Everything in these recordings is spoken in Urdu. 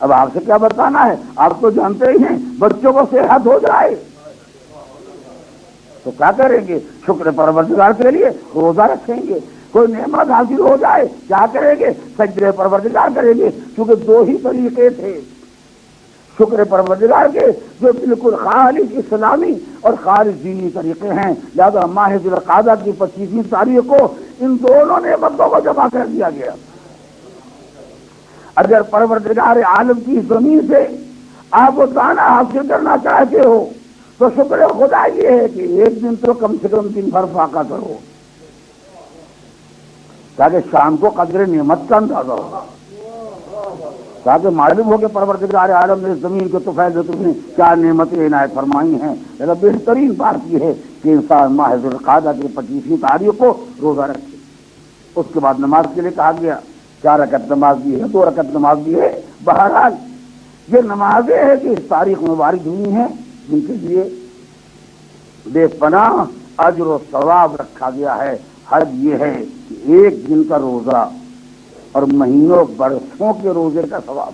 اب آپ سے کیا بتانا ہے، آپ تو جانتے ہی ہیں بچوں کو صحت ہو جائے تو کیا کریں گے، شکر پروردگار کے لیے روزہ رکھیں گے، کوئی نعمت حاصل ہو جائے کیا کریں گے، سجدے پروردگار کریں گے، کیونکہ دو ہی طریقے تھے شکر پروردگار کے جو بالکل خالص اسلامی اور خالص دینی طریقے ہیں، لہذا ماہ ذی القعدہ کی 25ویں تاریخ کو ان دونوں نعمتوں کو جمع کر دیا گیا۔ اگر پروردگار عالم کی زمین سے آپ وہ دانا حاصل کرنا چاہتے ہو تو شکر خدا یہ ہے کہ ایک دن تو کم سے کم دن بھر فاقہ کرو تاکہ شام کو قدر نعمت کا اندازہ ہو، تاکہ معلوم ہو کہ پروردگار عالم نے زمین کے طفیل نے کیا نعمتیں عنایت فرمائی ہیں۔ لیکن بہترین بات یہ ہے کہ انسان ماہ ذی القعدہ کی 25ویں تاریخ کو روزہ رکھے۔ اس کے بعد نماز کے لیے کہا گیا، 4 رکعت نماز بھی ہے، 2 رکعت نماز بھی ہے۔ بہرحال یہ نمازیں ہیں کہ اس تاریخ میں وارد ہوئی ہیں جن کے لیے بے پناہ اجر و ثواب رکھا گیا ہے۔ حد یہ ہے کہ ایک دن کا روزہ اور مہینوں برسوں کے روزے کا ثواب،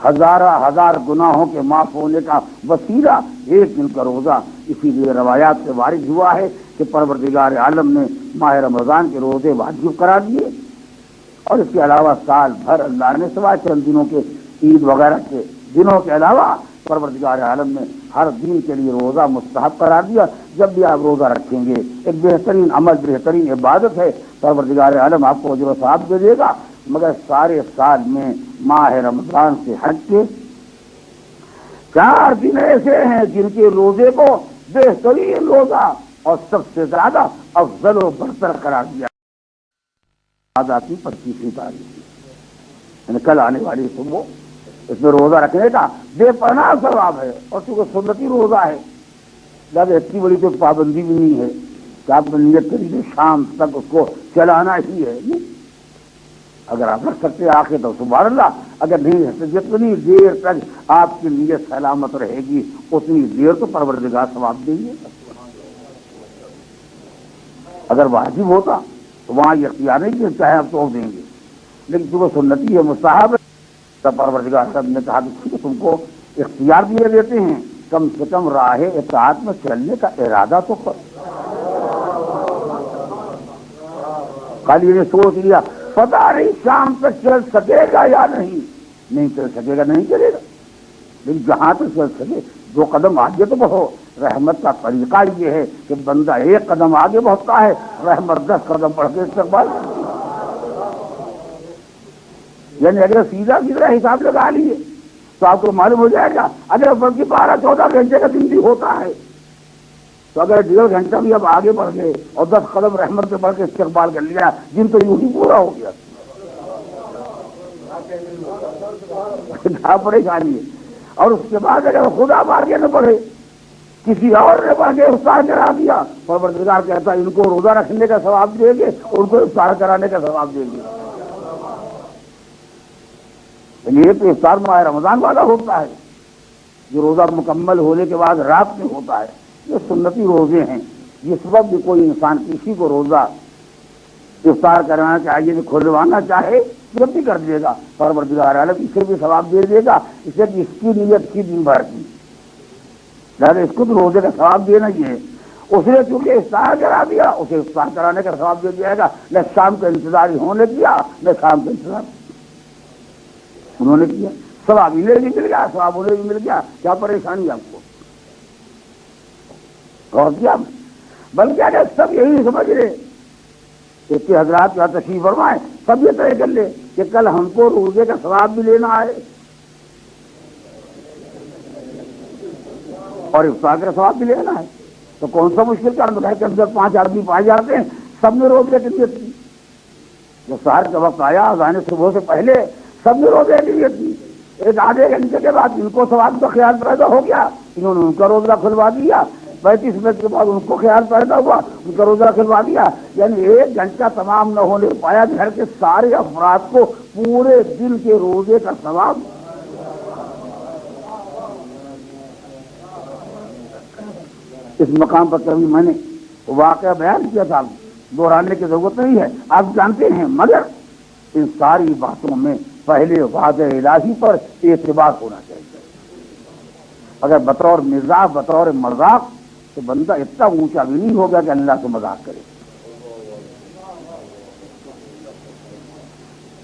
ہزار گناہوں کے معاف ہونے کا وسیلہ ایک دن کا روزہ۔ اسی لیے روایات سے وارد ہوا ہے کہ پروردگار عالم نے ماہ رمضان کے روزے واجب قرار دیے، اور اس کے علاوہ سال بھر اللہ نے سوائے چند دنوں کے عید وغیرہ کے دنوں کے علاوہ پروردگار عالم نے ہر دن کے لیے روزہ مستحب قرار دیا۔ جب بھی آپ روزہ رکھیں گے ایک بہترین عمل، بہترین عبادت ہے، پروردگار عالم آپ کو اجر و ثواب دے دے گا۔ مگر سارے سال میں ماہ رمضان سے ہٹ کے 4 دن ایسے ہیں جن کے روزے کو بہترین روزہ اور سب سے زیادہ افضل و برتر قرار دیا۔ آزاد کی 25ویں تاریخ یعنی کل آنے والی صبح، اس میں روزہ رکھنے کا بے پناہ ثواب ہے، اور چونکہ سنتی روزہ ہے لہٰذا اتنی بڑی تو پابندی بھی نہیں ہے کہ آپ نے نیت کری کہ شام تک اس کو چلانا ہی ہے۔ اگر آپ رکھ سکتے آخر تو سبحان اللہ، اگر نہیں رکھتے جتنی دیر تک آپ کی نیت سلامت رہے گی اتنی دیر تو پروردگار ثواب دیں گے۔ اگر واجب ہوتا تو وہاں یہ اختیار نہیں کہ چاہے آپ تو دیں گے، لیکن چونکہ سنتی ہے، مستحب ہے، تو پروردگار صاحب نے کہا کہ تم کو اختیار دیے دیتے ہیں، کم سے کم راہ اطاعت میں چلنے کا ارادہ تو کرو۔ خالی نے سوچ لیا پتہ نہیں شام تک چل سکے گا یا نہیں چل سکے گا، نہیں چلے گا، لیکن جہاں تک چل سکے 2 قدم آگے تو بڑھو۔ رحمت کا طریقہ یہ ہے کہ بندہ 1 قدم آگے بڑھتا ہے، رحمت 10 قدم بڑھ کے استقبال، یعنی اگر سیدھا حساب لگا لیے تو آپ کو معلوم ہو جائے گا اگر بلکہ 12-14 گھنٹے کا دن بھی ہوتا ہے تو اگر 1.5 گھنٹہ بھی اب آگے بڑھ گئے اور 10 قدم رحمت سے بڑھ کے استقبال کر لیا، دن تو یوں ہی پورا ہو گیا۔ کیا پریشانی ہے۔ اور اس کے بعد اگر خدا آگے نہ بڑھے، کسی اور نے بڑھ کے افطار کرا دیا، پروردگار کہتا ہے ان کو روزہ رکھنے کا ثواب دیں گے، ان کو افطار کرانے کا ثواب دیں گے۔ یہ تو افطار ماہ رمضان والا ہوتا ہے جو روزہ مکمل ہونے کے بعد رات میں ہوتا ہے۔ یہ سنتی روزے ہیں، جس وقت بھی کوئی انسان کسی کو روزہ افطار کرانا چاہیے تو کھلوانا چاہے جب بھی کر دے گا، پروردگار عالم اسے بھی ثواب دے دے گا، اسے کہ اس کی نیت کی دن بھر کی، لہٰذا اس کو تو روزے کا ثواب دینا ہی ہے۔ اس نے چونکہ افطار کرا دیا، اسے افطار کرانے کا ثواب دے دیا گا۔ نہ شام کا انتظار ہونے دیا، نہ شام کا انتظار انہوں نے کیا، ثواب انہیں بھی مل گیا، ثواب انہیں بھی مل گیا۔ کیا پریشانی آپ کو؟ اور کیا بلکہ اگر سب یہی سمجھ رہے کہ حضرات کا تشریف فرمائے، سب یہ طے کر لے کہ کل ہم کو روزے کا ثواب بھی لینا ہے اور افطار کا ثواب بھی لینا ہے، تو کون سا مشکل کام ہے کہ اندر 5 آدمی پائے جاتے ہیں، سب نے روزے کی نیت کی۔ جب سحر کا وقت آیا اذان صبح سے پہلے سب نے روزے کی نیت کی، ایک آدھے گھنٹے کے بعد ان کو ثواب کا خیال پیدا ہو گیا، انہوں نے ان کا روزہ کھلوا دیا، 35 منٹ کے بعد ان کو خیال پیدا ہوا، ان کا روزہ کھلوا دیا، یعنی 1 گھنٹہ تمام نہ ہونے پایا گھر کے سارے افراد کو پورے دن کے روزے کا ثواب۔ اس مقام پر کبھی میں نے واقعہ بیان کیا تھا، دہرانے کی ضرورت نہیں ہے، آپ جانتے ہیں، مگر ان ساری باتوں میں پہلے وعدہ الہی پر اعتبار ہونا چاہیے. اگر بطور مزاح بطور مذاق تو بندہ اتنا اونچا بھی نہیں ہوگا کہ اللہ سے مذاق کرے.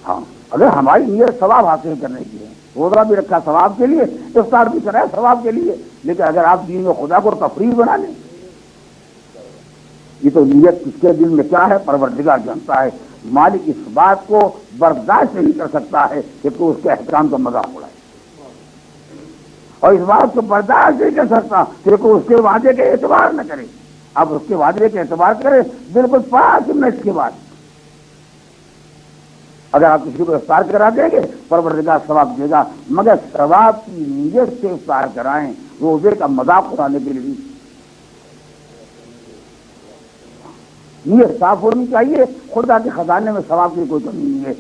ہاں اگر ہماری نیت ثواب حاصل کرنے کی ہے، روزہ بھی رکھا ثواب کے لیے، افطار بھی کرا ثواب کے لیے، لیکن اگر آپ دین میں خدا کو تفریح بنا لیں، یہ تو نیت کس کے دل میں کیا ہے پروردگار جانتا ہے. مالک اس بات کو برداشت نہیں کر سکتا ہے کہ تو اس کے احکام کا مذاق اڑائے، اور اس بات کو برداشت نہیں کر سکتا کہ کوئی اس کے وعدے کے اعتبار نہ کرے. اب اس کے وعدے کے اعتبار کرے بالکل 5 منٹ کے بعد اگر آپ کسی کو افطار کرا دیں گے پروردگار ثواب دے گا، مگر ثواب کی نیت سے افطار کرائیں، روزے کا مذاق اڑانے کے لیے. نیت صاف ہونی چاہیے. خدا کے خزانے میں ثواب کی کوئی کمی نہیں ہے.